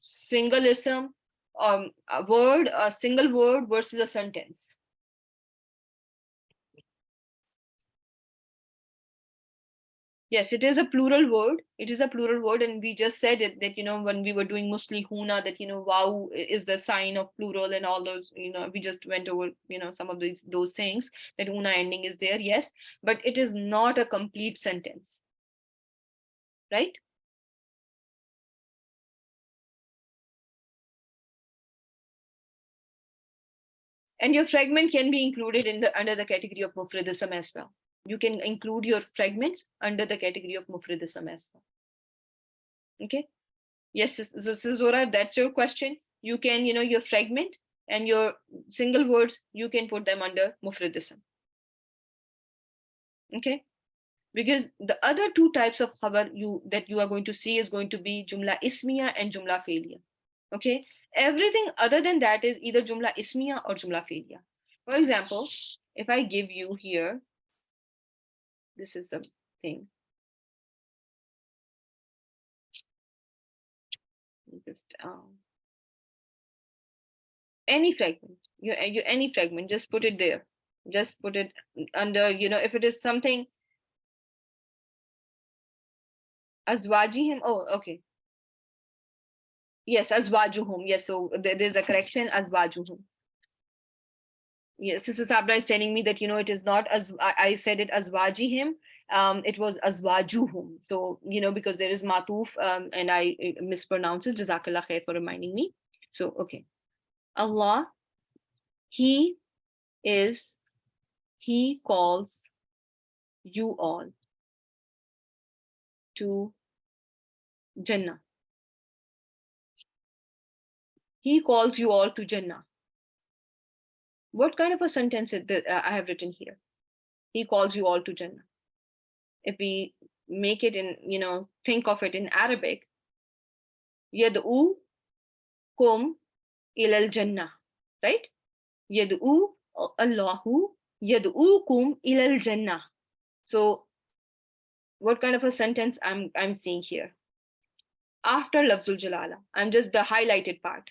single ism, a single word versus a sentence. Yes, it is a plural word. It is a plural word, and we just said it that when we were doing muslihuna, that wow is the sign of plural and all those. We just went over some of those things, that una ending is there. Yes, but it is not a complete sentence, right? And your fragment can be included under the category of mufradism as well. You can include your fragments under the category of mufradism as well. Okay. Yes, so Zora, that's your question. You can, your fragment and your single words, you can put them under mufradism. Okay. Because the other two types of khabar that you are going to see is going to be jumla ismiya and jumla fe'liya. Okay, everything other than that is either jumla ismiya or jumla fe'liya. For example, if I give you here, this is the thing. Just any fragment, you any fragment, just put it there. Just put it under, if it is something azwajihim. Oh, okay. Yes, azwajuhum. Yes, so there's a correction, azwajuhum. Yes, Sister Sabra is telling me that, it is not as I said it azwajihim. It was azwajuhum. So, because there is matuf, and I mispronounce it. Jazakallah khair for reminding me. So, okay. Allah, He calls you all to Jannah. He calls you all to Jannah. What kind of a sentence is that I have written here? He calls you all to Jannah. If we make it in, think of it in Arabic, yad'u kum ilal Jannah, right? Yad'u Allahu yad'ukum ilal Jannah. So what kind of a sentence I'm seeing here? After lafzul jalala, I'm just the highlighted part.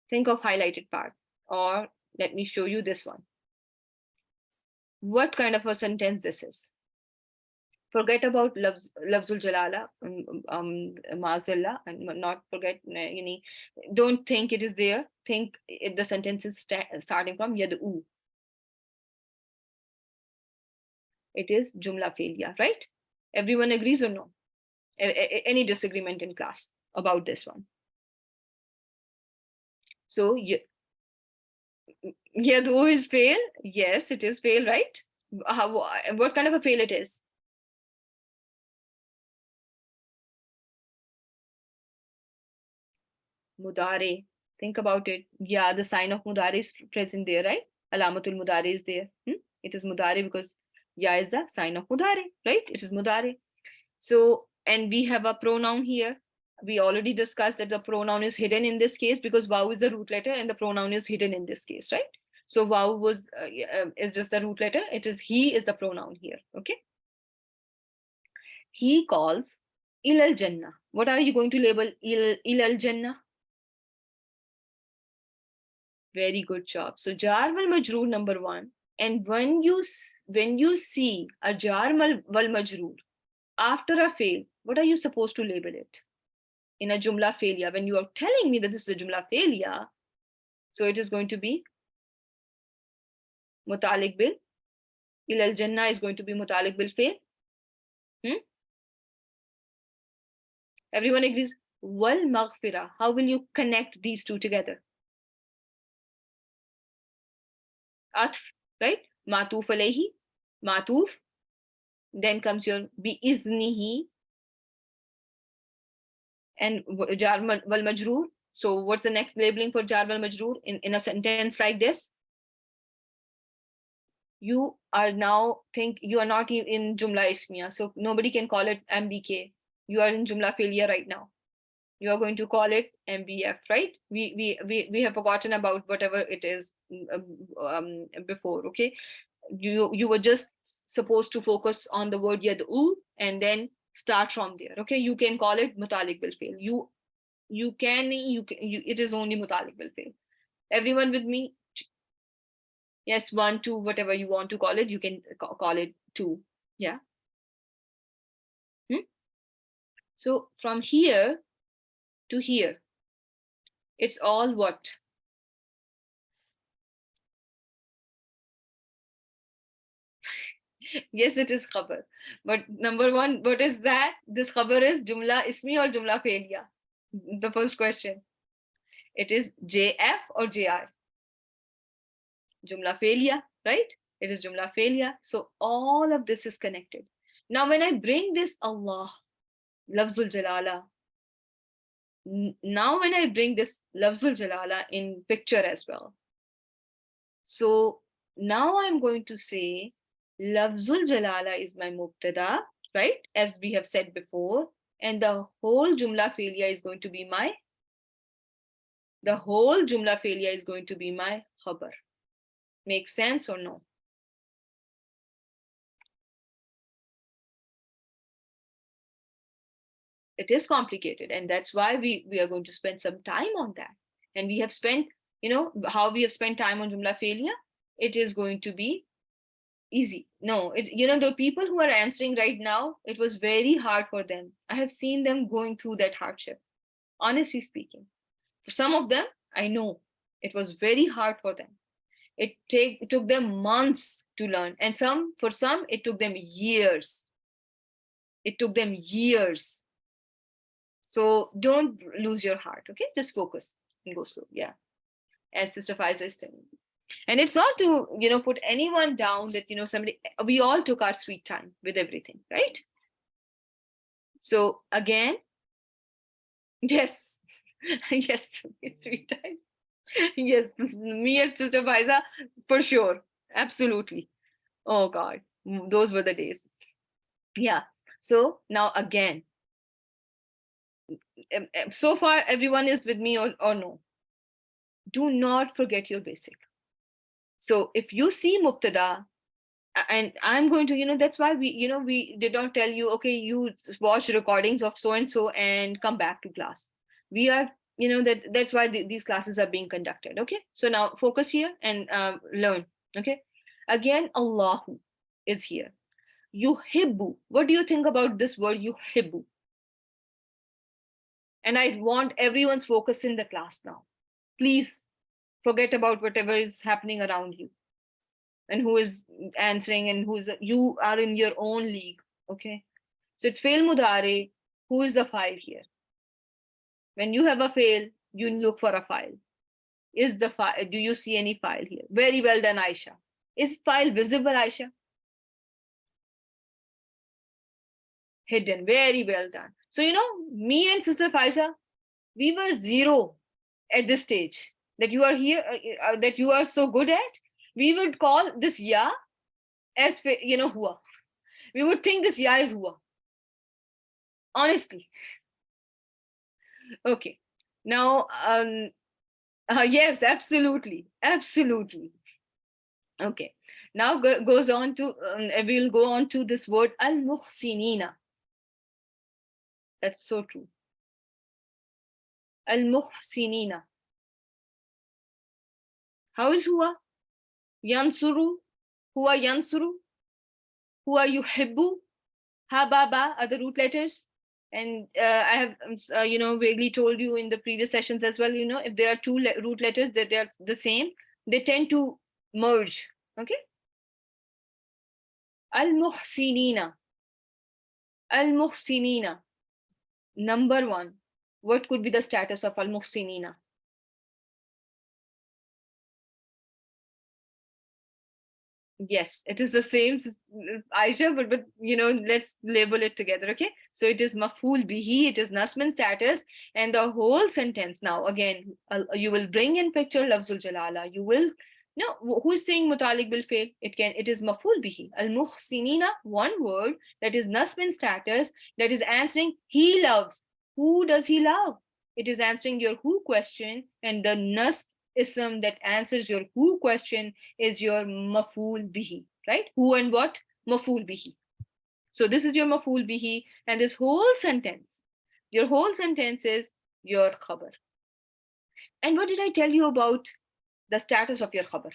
Think of highlighted part, or let me show you this one. What kind of a sentence this is? Forget about lafzul jalala, ma'azillah, and not forget, don't think it is there. Think the sentence is starting from yad'u. It is jumla fe'liya, right? Everyone agrees or no? Any disagreement in class about this one? So yad'u is fail. Yes, it is fail, right? What kind of a fail it is? Mudare. Think about it. Yeah, the sign of mudare is present there, right? Alamatul mudare is there. It is mudare because ya is the sign of mudare, right? It is mudare. So, and we have a pronoun here. We already discussed that the pronoun is hidden in this case because waw is the root letter and the pronoun is hidden in this case, right? So waw was is just the root letter. It is he is the pronoun here. Okay. He calls ilal Jannah. What are you going to label ilal Jannah? Very good job. So jar wal majroor number 1. And when you see a jar wal majroor after a fail, what are you supposed to label it? In a jumla failure, when you are telling me that this is a jumla failure, so it is going to be mutalik bil ilal Jannah is going to be mutalik bil fail. Everyone agrees. Wal maghfira. How will you connect these two together? Atf, right? Matuf alayhi, matuf. Then comes your bi iznihi and jar wal majroor. So what's the next labeling for jar wal majroor in a sentence like this? You are now you are not in jumla ismiya, so nobody can call it MBK. You are in jumla failure right now. You are going to call it MBF, right? We have forgotten about whatever it is before. Okay, you were just supposed to focus on the word yad'u and then start from there. Okay, you can call it mutalik bil fail. It is only mutalik bil fail. Everyone with me? Yes, 1, 2, whatever you want to call it, you can call it 2. Yeah. So from here to here, it's all what? Yes, it is khabar. But number 1, what is that? This khabar is jumla ismi or jumla fe'liya? The first question. It is JF or JR? Jumla fe'liya, right? It is jumla fe'liya. So all of this is connected. Now when I bring this Allah, lafzul jalala, now when I bring this lafzul jalala in picture as well, so now I'm going to say Lafzul jalala is my mubtada, right? As we have said before. And the whole jumla fi'liya is going to be my khabar. Makes sense or no? It is complicated, and that's why we are going to spend some time on that. And we have spent, how we have spent time on jumla fi'liya. It is going to be easy. No, the people who are answering right now, it was very hard for them. I have seen them going through that hardship, honestly speaking. For some of them, I know it was very hard for them. It took them months to learn, and for some it took them years. So don't lose your heart, okay? Just focus and go slow. Yeah, as Sister Faiza is telling you. And it's not to, put anyone down that, we all took our sweet time with everything, right? So again, yes, yes, it's sweet time. Yes, me and Sister Faiza, for sure. Absolutely. Oh God, those were the days. Yeah. So now again, so far everyone is with me or no? Do not forget your basic. So if you see mubtada, and I'm going to, that's why we did not tell you, okay, you watch recordings of so and so and come back to class. We are, that's why these classes are being conducted. Okay, so now focus here and learn. Okay, again, Allahu is here. Yuhibbu. What do you think about this word yuhibbu? And I want everyone's focus in the class now. Please forget about whatever is happening around you and who is answering and you are in your own league. Okay, so it's fail mudare. Who is the file here? When you have a fail, you look for a file. Is the file, do you see any file here? Very well done, Aisha. Is file visible, Aisha? Hidden. Very well done. So me and Sister Faiza, we were zero at this stage that you are here, that you are so good at. We would call this ya as hua. We would think this ya is hua. Honestly. Okay. Now, yes, absolutely. Okay. Now goes on to, we'll go on to this word al-muhsinina. That's so true. Al-muhsinina. How is hua? Yansuru. Hua yansuru. Hua yuhibbu. Hababa are the root letters. And I have, vaguely told you in the previous sessions as well, if there are two root letters that they are the same, they tend to merge. Okay. Al-muhsinina. Al-muhsinina. Number one, what could be the status of al-muhsinina? Yes, it is the same, Aisha, but let's label it together, okay? So it is maf'ul bihi, it is nasman status, and the whole sentence now, again, you will bring in picture lafzul jalala. You will, who is saying mutalik bil fail? It is maf'ul bihi. Al-muhsinina, one word that is nasman status, that is answering he loves. Who does he love? It is answering your who question, and the nasb ism that answers your who question is your maf'ul bihi, right? Who and what? Maf'ul bihi. So this is your maf'ul bihi, and this whole sentence, your whole sentence is your khabar. And what did I tell you about the status of your khabar?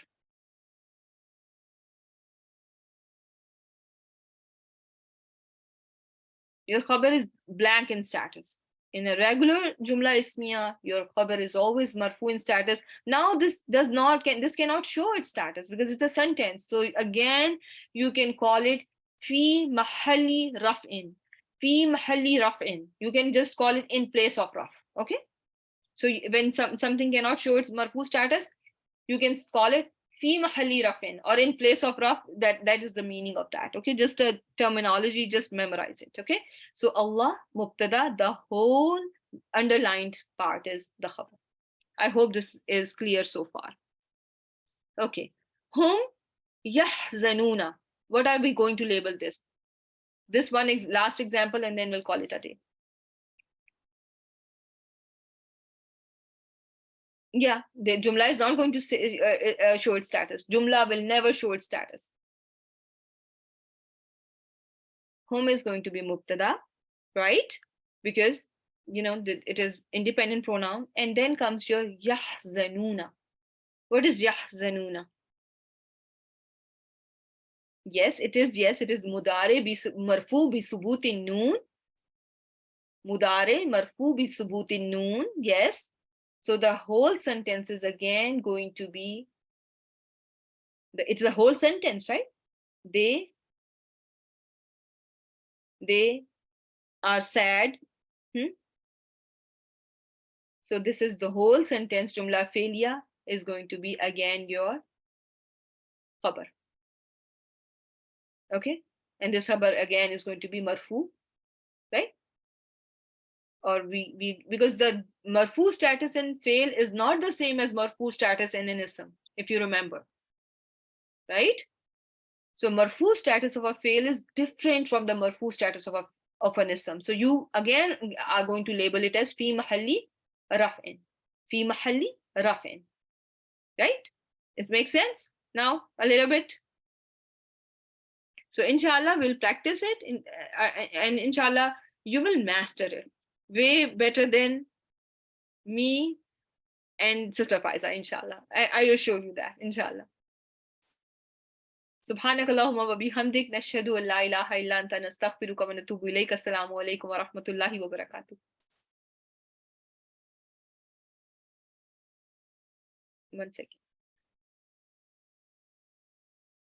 Your khabar is blank in status. In a regular jumla ismiya, your khabar is always marfu in status. Now this cannot show its status because it's a sentence. So again, you can call it fi mahalli raf'in. Fi mahalli raf'in. You can just call it in place of raf. Okay. So when something cannot show its marfu status, you can call it fi mahalli raf'in, or in place of raf. That is the meaning of that. Okay, just a terminology, just memorize it. Okay, so Allah mubtada, the whole underlined part is the khabar. I hope this is clear so far. Okay, hum yahzanuna. What are we going to label this? This one last example, and then we'll call it a day. Yeah, the Jumla is not going to say, show its status. Jumla will never show its status. Hum is going to be mubtada, right? Because, it is independent pronoun. And then comes your yahzanuna. What is yahzanuna? Yes, it is mudare marfu bi subutin noon. Mudare marfu bi subutin noon. Yes. So the whole sentence is again going to be, it's a whole sentence, right? They are sad. So this is the whole sentence. Jumla fi'liya is going to be again your khabar. Okay, and this khabar again is going to be marfu, right? Or we because the marfu status in fail is not the same as marfu status in an ism, if you remember, right? So marfu status of a fail is different from the marfu status of an ism. So you again are going to label it as fi mahalli raf'in. Fi mahalli raf'in. Right? It makes sense now a little bit. So inshallah we'll practice it and inshallah you will master it way better than me and Sister Faiza, inshallah. I assure you that, inshallah. سبحانك اللهم وبحمدك نشهد أن لا إله إلا أنت نستغفرك ونتوب إليك. السلام عليكم ورحمة الله وبركاته. One second.